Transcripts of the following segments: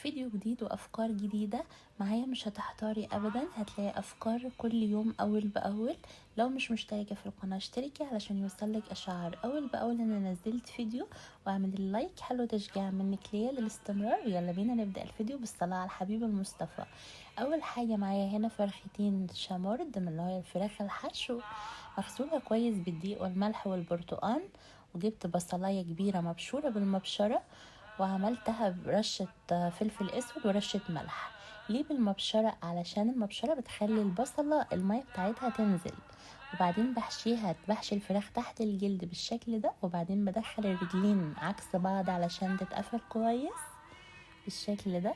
فيديو جديد وافكار جديدة معايا. مش هتحتاري ابدا، هتلاقي افكار كل يوم اول باول. لو مش مشتركة في القناة اشتركي علشان يوصلك اشعار اول باول ان انا نزلت فيديو، واعملي اللايك حلو تشجيع منك ليا للاستمرار. ويلا بينا نبدأ الفيديو بالصلاة على الحبيب المصطفى. اول حاجة معايا هنا فرختين شامورد من اللي هي الفراخ الحشو، مغسولة كويس بالدقيق والملح والبرتقان. وجبت بصلاية كبيرة مبشورة بالمبشرة، وعملتها برشة فلفل اسود ورشة ملح. ليه بالمبشرة؟ علشان المبشرة بتخلي البصلة المية بتاعتها تنزل. وبعدين بحشي الفراخ تحت الجلد بالشكل ده، وبعدين بدخل الرجلين عكس بعض علشان تتقفل كويس بالشكل ده.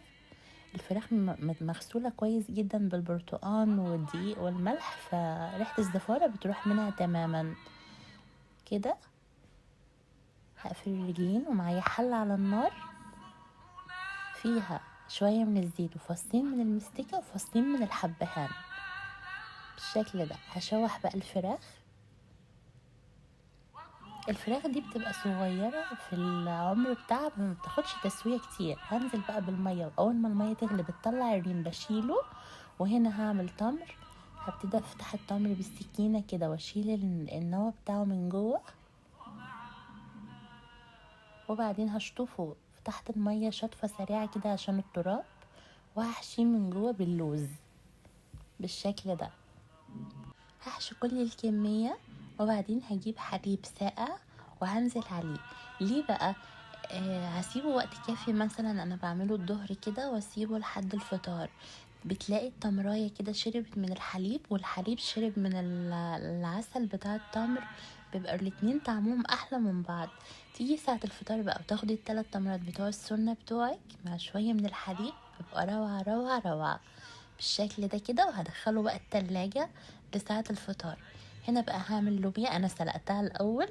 الفراخ مغسولة كويس جدا بالبرتقان والدقيق والملح، فريحة الزفارة بتروح منها تماما كده. هقفل الرجلين ومعايا حلة على النار فيها شوية من الزيت وفصين من المستكة وفصين من الحبهان بالشكل ده. هشوح بقى الفراخ دي بتبقى صغيرة في العمر بتاعها، ما بتاخدش تسوية كتير. هنزل بقى بالمية، واول ما المية تغلي بتطلع الريم بشيله. وهنا هعمل تمر، هبتدي افتح التمر بالسكينة كده واشيل النوى بتاعه من جوه، وبعدين هشطفه تحت المية شطفة سريعة كده عشان التراب، وهحشيه من جوه باللوز بالشكل ده. هحشي كل الكمية، وبعدين هجيب حليب ساقع وهنزل عليه. ليه بقى؟ هسيبه وقت كافي، مثلا انا بعمله الظهر كده واسيبه لحد الفطار. بتلاقي التمراية كده شربت من الحليب والحليب شرب من العسل بتاع التمر، بيبقى الاتنين طعمهم احلى من بعض. تيجي ساعة الفطار بقى وتاخدي ال3 تمرات بتوع السنة بتوعك مع شوية من الحليب، بيبقى روعة روعة روعة بالشكل ده كده. وهدخله بقى التلاجة لساعة الفطار. هنا بقى هعمل لوبيا انا سلقتها الاول،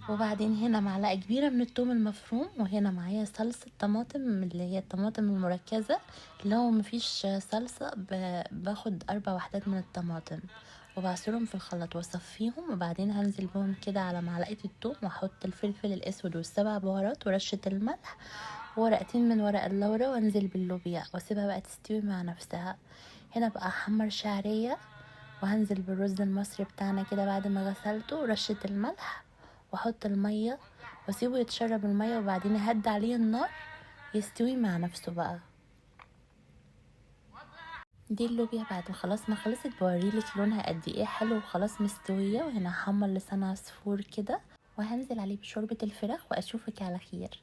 وبعدين هنا معلقة كبيرة من الثوم المفروم، وهنا معايا صلصة طماطم اللي هي الطماطم المركزة. لو مفيش صلصة باخد 4 وحدات من الطماطم وبعصرهم في الخلاط واصفيهم، وبعدين هنزل بهم كده على معلقة الثوم، واحط الفلفل الاسود والسبع بهارات ورشة الملح وورقتين من ورق اللورا، وانزل باللوبيا واسيبها بقى تستوي مع نفسها. هنا بقى احمر شعرية، وهنزل بالرز المصري بتاعنا كده بعد ما غسلته ورشة الملح، واحط المية واسيبه يتشرب المية، وبعدين اهدي عليه النار يستوي مع نفسه بقى. دي اللوبيا بعد ما خلاص ما خلصت بوريلك لونها قد ايه حلو وخلاص مستوية. وهنا هحمر لسان عصفور كده، وهنزل عليه بشوربة الفراخ، واشوفك على خير.